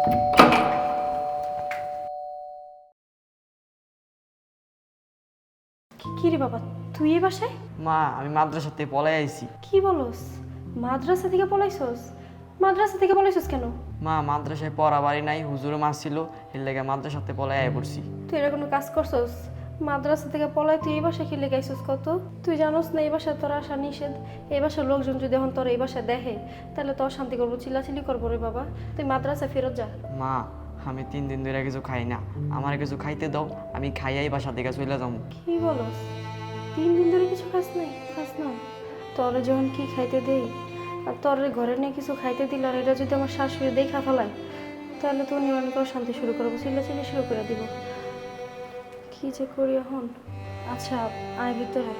কি রে বাবা, তুই এই বাসায়? মা আমি মাদ্রাসা থেকে পলাই আইছি। কি বলস? মাদ্রাসা থেকে পলাইছস? মাদ্রাসা থেকে পলাইছস কেন? মা মাদ্রাসায় পড়া বাড়ি নাই, হুজুরে মারছিল, এর লেগে মাদ্রাসাতে পলাই আই পড়ছি। তুই এরা কোনো কাজ করছস? মাদ্রাসা থেকে পলাই তুই এই বাসায় কি লেগাইছস কত? তুই জানোস না এই বাসায় তোর আসা নিষেধ? এই বাসার লোকজন যদি এখন তোর এই বাসায় দেখে তাহলে তোর শান্তি করবো, চিল্লাচিল্লি করবো রে বাবা। তুই মাদ্রাসায় ফেরত যা। মা আমি 3 দিন ধরে কিছু খাই না, আমার কিছু খাইতে দাও, আমি খাইয়াই বাসা থেকে চলে যাবো। কি বলস? 3 দিন ধরে কিছু খাস নাই? খাস না? তোরে যখন কি খাইতে দেই আর তোর ঘরে নিয়ে কিছু খাইতে দিল আর এটা যদি আমার শাশুড়ি দেখা ফেলায় তাহলে তো নিয়ম করে শান্তি শুরু করবো, চিল্লাচিল্লি শুরু করে দিব। কি যে করি এখন? আচ্ছা আয় ভিতরে।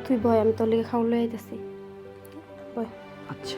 তুই বয়, আমি তোর লেগে খাওয়া লই আইতেছি। বয়। আচ্ছা।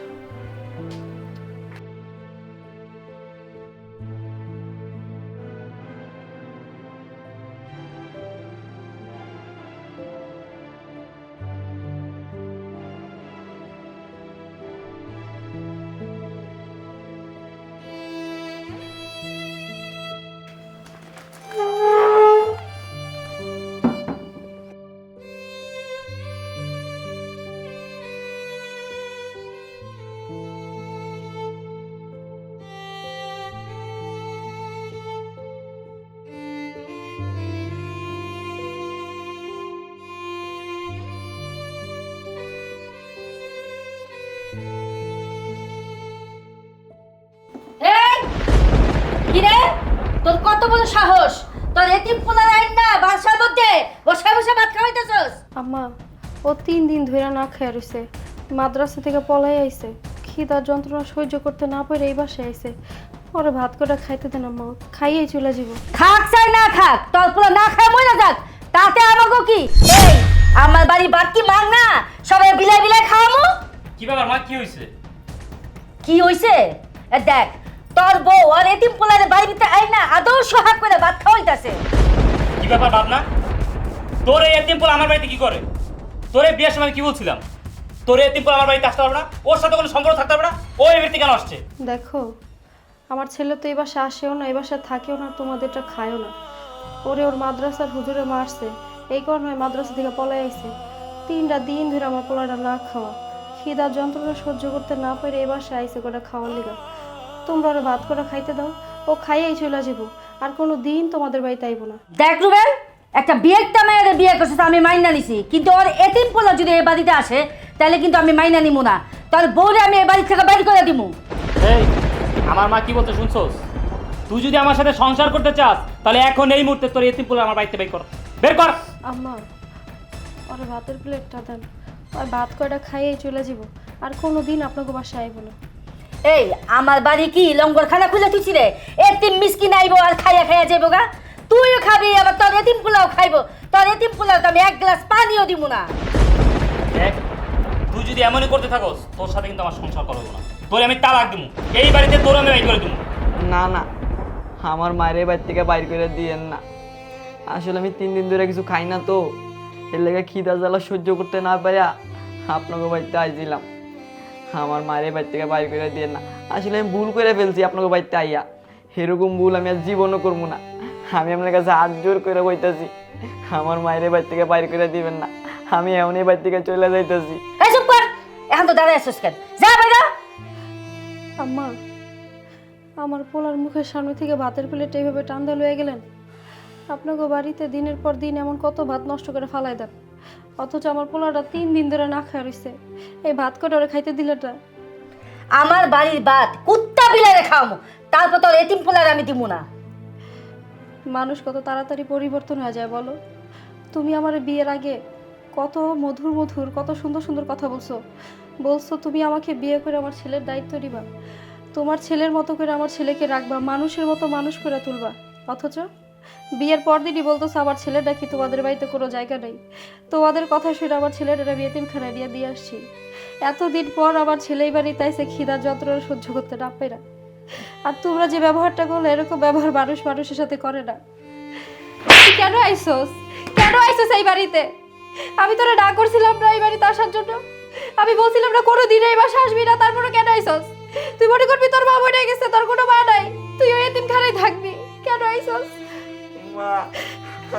এই কিরে, তোর কত বড় সাহস? তোর এতিম পোলার আইন না বাসার মধ্যে বসে বসে ভাত খাওয়াইতেছস? আম্মা, ও 3 দিন ধরে না খেয়ে রইছে, মাদ্রাসা থেকে পলাই আইছে, খিদার যন্ত্রণা সহ্য করতে না পারে এই বাসায় আইছে। ওরে ভাত কটা খাইতে দেন আম্মা, খাইয়েই চলে যাব। খাক চাই না খাক, তোর পোলা না খায় মরে যাক, তাতে আমাকে কি? এই আমার বাড়ি বাড়তি মাং না, সবাই বিলাই বিলাই খাওয়ামু। কি ব্যাপার মা, কি হইছে? কি হইছে? দেখ তোর বউ আর এতিম পোলার বাড়ি ভিতরে আইন না আদৌ সোহাগ করে ভাত খাওয়াইতাছে। কি ব্যাপার বাবনা? তোর এই এতিম পোলা আমার বাড়িতে কি করে? তোর বিয়ের সময় কি বলছিলাম? তোর এতিম পোলা আমার বাড়িতে আসতে পারবে না, ওর সাথে কোনো সম্পর্ক থাকতে পারবে না, ও এই বাড়িতে কেন আসছে? দেখো, আমার ছেলে তো এই বাসায় আসেও না, এই বাসায় থাকেও না, তোমাদেরটা খায়ও না। ওরে ওর মাদ্রাসার হুজুরে মারছে, এই কারণে মাদ্রাসা থেকে পলাই আইছে। 3টা দিন ধরে আমার পোলাটা না খাওয়া, খিদার যন্ত্রণা সহ্য করতে না পারে এই বাসায় আইছে কটা খাওয়ার লিগা। তোমরা ওরা ভাত করে খাইতে দাও, ও খাইয়েই চলে যাবো, আর কোনো দিন তোমাদের বাড়িতে আইবো না। দেখ রুবেল, একটা বিয়েটা মেয়ের বিয়ে করছে আমি মাইনা নিছি, কিন্তু ওর এতিম পোলা যদি এই বাড়িতে আসে তাহলে কিন্তু আমি মাইনা নিব না। তোর বউরে আমি এই বাড়ি থেকে বাইর করে দিব। এই আমার মা কি বলতে শুনছস? তুই যদি আমার সাথে সংসার করতে চাস তাহলে এখন এই মুহূর্তে তোর এতিম পোলা আমার বাড়িতে বের কর, বের কর। আম্মা, ওরা ভাতের প্লেটটা দেন, ওই ভাত কয়টা খাইয়েই চলে যাব, আর কোনো দিন আপনাকে বাসায় আইবো না। এই আমার বাড়ি কি লঙ্গর খানা খুলে তুইছি রে? এতিম মিসকিন আইবো আর খাইয়া খাইয়া যাবো গা। তুইও খাবি আবার তোর এতিম পোলাও খাইবো। তোর এতিম পোলাও তো আমি 1 গ্লাস পানিও দিব না। দেখ তুই যদি এমনই করতে থাকস তোর সাথে কিন্তু আমার সংসার করবো না, তোরে আমি তালাক দিব, এই বাড়িতে তোর আমি বাইর করে দিব। না না, আমার মায়ের বাড়ি থেকে বাইর করে দিয়েন না। আসলে আমি 3 দিন ধরে কিছু খাই না তো, এর লেগে খিদা জ্বালা সহ্য করতে না পারে আপনাকে বাড়িতে আইছিলাম। আমার মায়ের বাড়ি থেকে বাইর করে দিয়েন না। আসলে আমি ভুল করে ফেলছি আপনাকে বাড়িতে আইয়া, এরকম ভুল আমি আর জীবনও করবো না। আমি আপনার কাছে হাত জোর করে বইতেছি, আমার মায়ের বাড়ি থেকে বাইর করে দিবেন না, আমি এমনই বাড়ি থেকে চলে যাইতেছি। এই চুপ কর, এখন তো দাঁড়ায় আসছিস কেন? যা বাইরা। আম্মা, আমার পোলার মুখের সামনে থেকে ভাতের প্লেট এইভাবে টান্দা লয়ে গেলেন। আপনাকে বাড়িতে দিনের পর দিন এমন কত ভাত নষ্ট করে ফালাই দেন, অথচ আমার পোলাটা 3 দিন ধরে না খাওয়া রইছে। এই ভাত কটা ওরে খাইতে দিলেটা? আমার বাড়ির ভাত কুত্তা বিলারে খাওয়ামু, তারপর তোর এতিম পোলার আমি দিব না। মানুষ কত তাড়াতাড়ি পরিবর্তন হয়ে যায় বলো? তুমি আমার বিয়ের আগে কত মধুর মধুর কত সুন্দর সুন্দর কথা বলছো তুমি আমাকে বিয়ে করে আমার ছেলের দায়িত্ব নিবা, তোমার ছেলের মতো করে আমার ছেলেকে রাখবা, মানুষের মতো মানুষ করে তুলবা। অথচ বিয়ের পর দিনই বলতেছে আমার ছেলেটা কি তোমাদের বাড়িতে কোনো জায়গা নেই। তোমাদের কথা শুনে আমার ছেলেটা আমি এতিমখানায় নিয়ে দিয়ে আসছি। এতদিন পর আমার ছেলেই বাড়িতে আইসে খিদার যন্ত্রণা সহ্য করতে না পারে। আর তোমরা যে ব্যবহারটা করলে এরকম ব্যবহার মানুষ মানুষের সাথে করে না। তুই কেন আইসোস? কেন আইসোস এই বাড়িতে? আমি তোরা না করছিলাম না এই বাড়িতে আসার জন্য? আমি বলছিলাম না কোনো দিন এই বাসা আসবি না, তারপরে কেন আইসোস? তুই মনে করবি তোর মা মরে গেছে, তোর কোনো মা নাই, তুই ওই এতিমখানায় থাকবি। কেন আইসোস? মা,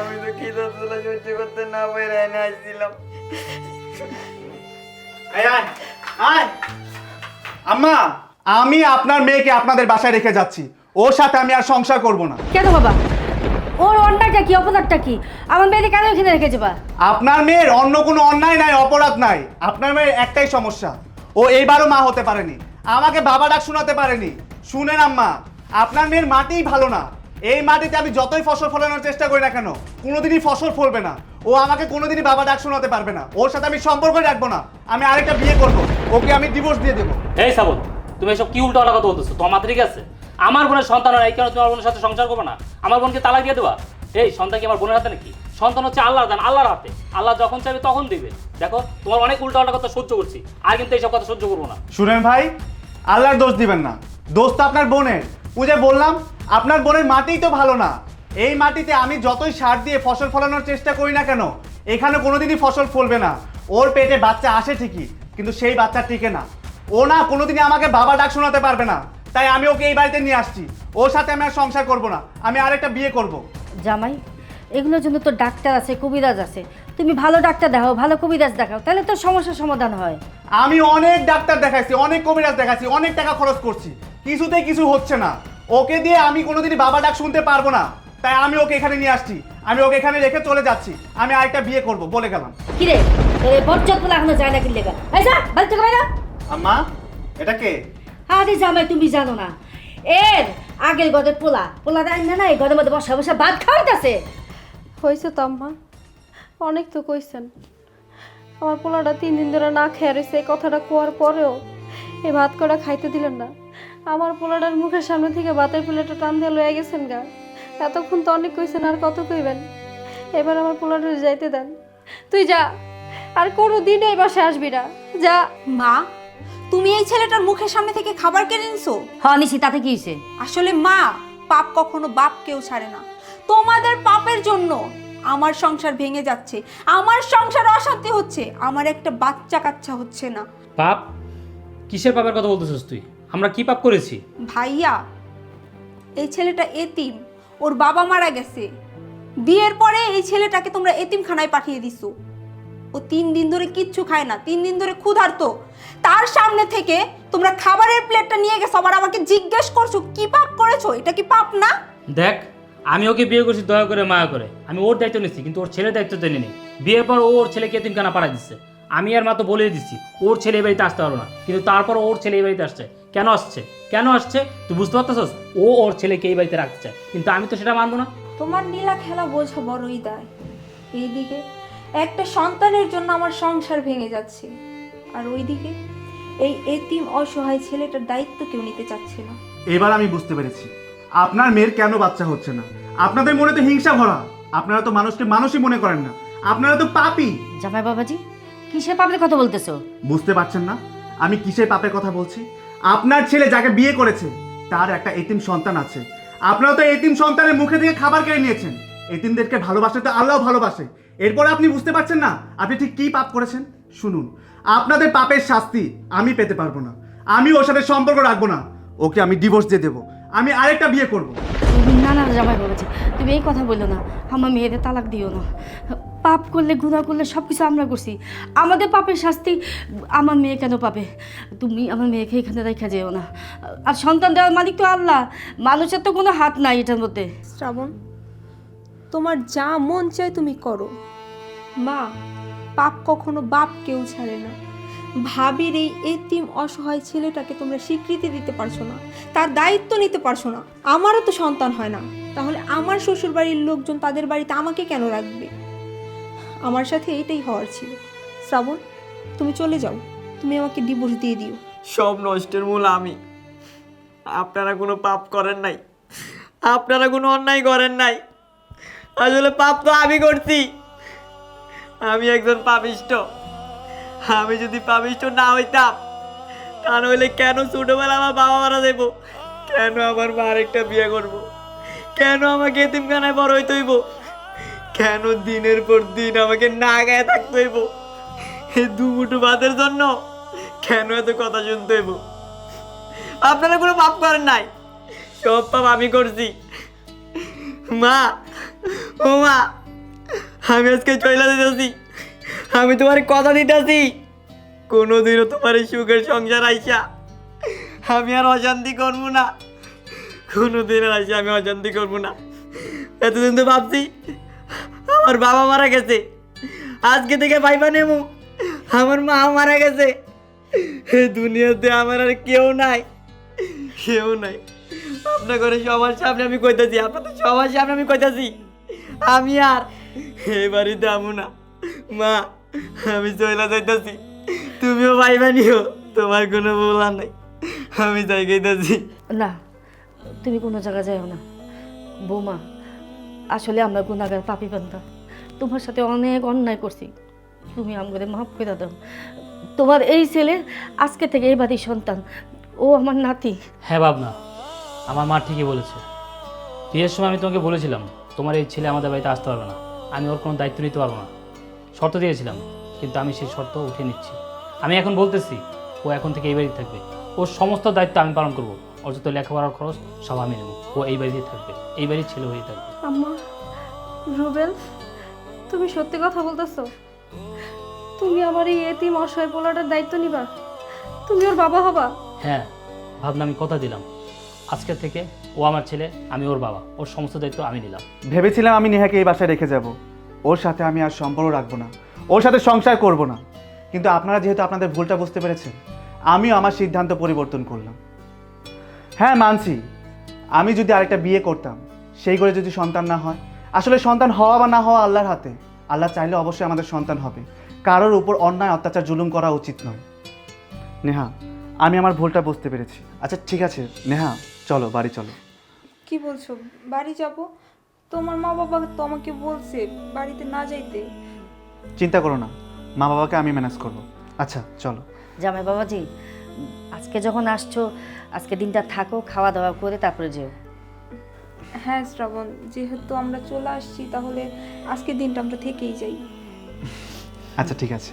আমি তো খিদা জ্বালা সহ্য করতে না পেরে এনে আসছিলাম। আম্মা, আমি আপনার মেয়েকে আপনাদের বাসায় রেখে যাচ্ছি। ওর সাথে আমি আর সংসার করব না। কেন বাবা? ওর অন্যায়টা কি, অপরাধটা কি? আমার মেয়েকে কেন এখানে রেখে যাবা? আপনার মেয়ের অন্য কোনো অন্যায় নাই, অপরাধ নাই। আপনার মেয়ের একটাই সমস্যা, ও এইবারও মা হতে পারেনি, আমাকে বাবা ডাক শোনাতে পারেনি। শুনেন আম্মা, আপনার মেয়ের মাটিই ভালো না। এই মাটিতে আমি যতই ফসল ফলানোর চেষ্টা করি না কেন, কোনোদিনই ফসল ফলবে না। ও আমাকে কোনোদিনই বাবা ডাক শোনাতে পারবে না। ওর সাথে আমি সম্পর্ক রাখবো না। আমি আরেকটা বিয়ে করব, ওকে আমি ডিভোর্স দিয়ে দেবো। এই শ্রাবণ, তুমি এসব কি উল্টো কথা বলতেছো? তোমার মাথা ঠিক আছে? আমার বোনের সন্তান হয়, এই কারণে তোমার বোনের সাথে সংসার করবে না? আমার বোনকে তালাক দিয়ে দেবা? এই সন্তান কি আমার বোনের হাতে নাকি? সন্তান হচ্ছে আল্লাহর দান, আল্লাহর হাতে। আল্লাহ যখন চাইবে তখন দিবে। দেখো, তোমার অনেক উল্টো কথা সহ্য করছি, আর কিন্তু এইসব কথা সহ্য করবো না। শুনেন ভাই, আল্লাহর দোষ দিবেন না, দোষ তো আপনার বোনের। ওই যে বললাম, আপনার বোনের মাটিই তো ভালো না। এই মাটিতে আমি যতই সার দিয়ে ফসল ফলানোর চেষ্টা করি না কেন, এখানে কোনোদিনই ফসল ফলবে না। ওর পেটে বাচ্চা আসে ঠিকই, কিন্তু সেই বাচ্চা টিকে না। ও না কোনোদিনই আমাকে বাবা ডাক শোনাতে পারবে না। তাই আমি ওকে এই বাড়িতে নিয়ে আসছি। ওর সাথে আমি আর সংসার করব না, আমি আরেকটা বিয়ে করব। জামাই, এগুলোর জন্য তো ডাক্তার আছে, কবিরাজ আছে। তুমি ভালো ডাক্তার দেখাও, ভালো কবিরাজ দেখাও, তাহলে তো সমস্যার সমাধান হয়। আমি অনেক ডাক্তার দেখাইছি, অনেক কবিরাজ দেখাইছি, অনেক টাকা খরচ করছি, কিছুতেই কিছু হচ্ছে না। ওকে দিয়ে আমি কোনোদিনই বাবা ডাক শুনতে পারবো না। তাই আমি ওকে এখানে নিয়ে আসছি, আমি ওকে এখানে রেখে চলে যাচ্ছি। আমি আরেকটা বিয়ে করব, বলে গেলাম। কিরে, এই বজ্জত বলে এখনো যায় না কি লেগা? এই যা, বাড়ি থেকে বাইরে। আম্মা, এটা কে? আরে জামাই, তুমি জানো না? এর আগের গদের পোলা দেয় না, এই গদের মধ্যে বসা বসা ভাত খাওয়াইতেছে। হয়েছে তো আম্মা, অনেক তো কইছেন। আমার পোলাটা 3 দিন ধরে না খেয়ে রয়েছে, এই কথাটা কোয়ার পরেও এই ভাত কটা খাইতে দিলেন না। আমার পোলাটার মুখের সামনে থেকে ভাতের প্লেটটা টান দিয়ে লয়ে গেছেন গা। এতক্ষণ তো অনেক কইছেন, আর কত কইবেন? এবার আমার পোলাটা যাইতে দেন। তুই যা, আর কোনো দিন এই বাসায় আসবি না, যা। মা, তুমি এই ছেলেটার মুখের সামনে থেকে খাবার কেড়ে নিছো? হ্যাঁ নিশি, তাতে কি হয়েছে? আসলে মা, পাপ কখনো বাপ কেউ ছাড়ে না। তোমাদের পাপের জন্য আমার সংসার ভেঙে যাচ্ছে, আমার সংসার অশান্তি হচ্ছে, আমার একটা বাচ্চা কাচ্চা হচ্ছে না। পাপ? কিসের পাপের কথা বলতেছিস তুই? আমরা কি পাপ করেছি? ভাইয়া, এই ছেলেটা এতিম, ওর বাবা মারা গেছে। বিয়ের পরে এই ছেলেটাকে তোমরা এতিমখানায় পাঠিয়ে দিছো। ও 3 দিন ধরে কিচ্ছু খায় না, 3 দিন ধরে ক্ষুধার্ত। তার সামনে থেকে তোমরা খাবারের প্লেটটা নিয়ে গেছো, আবার আমাকে জিজ্ঞেস করছো কি পাপ করেছো? এটা কি পাপ না? দেখ, আমি ওকে বিয়ে করছি দয়া করে, মায়া করে। আমি ওর দায়িত্ব নিচ্ছি, কিন্তু ওর ছেলের দায়িত্ব তো নিই। বিয়ের পর ও ওর ছেলেকে এতিমখানা পাঠাই দিচ্ছে। আমি আর মা তো বলেই দিচ্ছি ওর ছেলে এই বাড়িতে আসতে পারো না, কিন্তু তারপর ওর ছেলে এই বাড়িতে আসছে। কেন আসছে? কেন আসছে তুই বুঝতে পারতেছস? ও ওর ছেলেকে এই বাড়িতে রাখতে চায়, কিন্তু আমি তো সেটা মানবো না। তোমার নীলা খেলা বোঝা বড়ই দায়। এইদিকে একটা সন্তানের জন্য আমার সংসার ভেঙে যাচ্ছে, আর ওইদিকে এই এতিম অসহায় ছেলেটার দায়িত্ব কেউ নিতে চাচ্ছে না। এবার আমি বুঝতে পেরেছি আপনার মেয়ের কেন বাচ্চা হচ্ছে না। আপনাদের মনে তো হিংসা ভরা। আপনারা তো মানুষকে মানুষই মনে করেন না, আপনারা তো পাপী। জামাই বাবাজি, কিসের পাপের কথা বলতেছো? বুঝতে পারছেন না আমি কিসের পাপের কথা বলছি? আপনার ছেলে যাকে বিয়ে করেছে তার একটা এতিম সন্তান আছে। আপনারা তো এতিম সন্তানের মুখে থেকে খাবার কেড়ে নিয়েছেন। এতিমদেরকে ভালোবাসে তো আল্লাহ ভালোবাসে। এরপর আপনি বুঝতে পারছেন না আপনি ঠিক কি পাপ করেছেন? শুনুন, আপনাদের পাপের শাস্তি আমি পেতে পারবো না। আমি ওর সাথে সম্পর্ক রাখবো না, ওকে আমি ডিভোর্স দিয়ে দেবো। আমি আরেকটা বিয়ে করব। না না জামাই বাবাজি, তুমি এই কথা বললো না। আমার মেয়েদের তালাক দিও না। পাপ করলে, গুনাহ করলে সব কিছু আমরা করছি। আমাদের পাপের শাস্তি আমার মেয়ে কেন পাবে? তুমি আমার মেয়েকে এখানে রেখে যেও না। আর সন্তান দেওয়ার মালিক তো আল্লাহ, মানুষের তো কোনো হাত নাই এটার মধ্যে। শ্রাবণ, তোমার যা মন চায় তুমি করো। মা, পাপ কখনো বাপ কেউ ছাড়ে না। ভাবির এই এতিম অসহায় ছেলেটাকে তোমরা স্বীকৃতি দিতে পারছো না, তার দায়িত্ব নিতে পারছো না। আমারও তো সন্তান হয় না, তাহলে আমার শ্বশুর বাড়ির লোকজন তাদের বাড়িতে আমাকে কেন রাখবে? আমার সাথে এটাই হওয়ার ছিল। শ্রাবণ, তুমি চলে যাও, তুমি আমাকে ডিভোর্স দিয়ে দিও। সব নষ্টের মূল আমি। আপনারা কোনো পাপ করেন নাই, আপনারা কোনো অন্যায় করেন নাই। আসলে পাপ তো আমি করছি। আমি একজন পাপিষ্ট। আমি যদি পাপিষ্ট না হইতাম, তা নইলে কেন ছোটবেলা আমার বাবা মারা যাইব, কেন আমার মা আরেকটা বিয়ে করব, কেন আমাকে এতিমখানায় বড় হইতে হইব, কেন দিনের পর দিন আমাকে না গায়ে থাকতে হইব, এই দুমুঠো ভাতের জন্য কেন এত কথা শুনতে হইব? আপনারা কোনো পাপ করেন নাই, সব পাপ আমি করছি। মা, ও মা, আমি আজকে চলে দিতেছি। আমি তোমার কথা দিতেছি, কোনোদিনও তোমার এই সুখের সংসার আইসা আমি আর অশান্তি করবো না। কোনোদিন আইসা আমি অশান্তি করবো না। এতদিন তো ভাবছি আমার বাবা মারা গেছে, আজকে থেকে ভাইবা নেমু আমার মা মারা গেছে। এই দুনিয়াতে আমার আর কেউ নাই, কেউ নাই। আপনার ঘরে সবার সামনে আমি কইতাছি, আপনাদের সবার সামনে আমি কইতাছি, আমি আর এই বাড়িতে আমু না। মা, আমি চইলা যাইতাছি, তুমিও ভাইবা নিও, তোমার কোনো বলা নাই। আমি যাই গেইতাছি। না, তুমি কোনো জায়গা যাও না বৌমা। আসলে আমরা গুনাহগার পাপী বান্দা, তোমার সাথে অনেক অন্যায় করছি, তুমি আমাদের মাফ করে দাও। তোমার এই ছেলে আজকে থেকে এই বাড়ির সন্তান, ও আমার নাতি। হ্যাঁ ভাবনা, আমার মা ঠিকই বলেছে। বিয়ের সময় আমি তোমাকে বলেছিলাম তোমার এই ছেলে আমাদের বাড়িতে আসতে পারবে না, আমি ওর কোনো দায়িত্ব নিতে পারবো না, শর্ত দিয়েছিলাম। কিন্তু আমি সেই শর্ত উঠিয়ে নিচ্ছি। আমি এখন বলতেছি ও এখন থেকে এই বাড়িতে থাকবে, ওর সমস্ত দায়িত্ব আমি পালন করবো, ওর যত লেখাপড়ার খরচ সব আমি নেবো। ও এই বাড়িতেই থাকবে, এই বাড়ির ছেলে হয়েই থাকবে। আম্মা, রুবেল, তুমি সত্যি কথা বলতেছো? তুমি আমার এই এতিম অসহায় পোলাটার দায়িত্ব নিবা? তুমি ওর বাবা হবা? হ্যাঁ ভাবনা, আমি কথা দিলাম, আজকে থেকে ও আমার ছেলে, আমি ওর বাবা, ওর সমস্ত দায়িত্ব আমি নিলাম। ভেবেছিলাম আমি নেহাকে এই বাসায় রেখে যাব, ওর সাথে আমি আর সম্পর্ক রাখবো না, ওর সাথে সংসার করব না। কিন্তু আপনারা যেহেতু আপনাদের ভুলটা বুঝতে পেরেছেন, আমিও আমার সিদ্ধান্ত পরিবর্তন করলাম। হ্যাঁ মানছি, আমি যদি আরেকটা বিয়ে করতাম, সেই করে যদি সন্তান না হয়, আসলে সন্তান হওয়া বা না হওয়া আল্লাহর হাতে। আল্লাহ চাইলে অবশ্যই আমাদের সন্তান হবে, কারোর উপর অন্যায় অত্যাচার জুলুম করা উচিত নয়। নেহা, আমি আমার ভুলটা বুঝতে পেরেছি। আচ্ছা ঠিক আছে নেহা, চলো বাড়ি চলো। কি বলছো? বাড়ি যাব? তোমার মা বাবা তো আমাকে বলছে বাড়িতে না যাইতে। চিন্তা করো না, মা বাবাকে আমি ম্যানেজ করবো। আচ্ছা চলো। জামাই বাবাজি, আজকে যখন আসছো, আজকে দিনটা থাকো, খাওয়া দাওয়া করে তারপরে যেও। হ্যাঁ শ্রাবণ, যেহেতু আমরা চলে আসছি তাহলে আজকের দিনটা আমরা থেকেই যাই। আচ্ছা ঠিক আছে।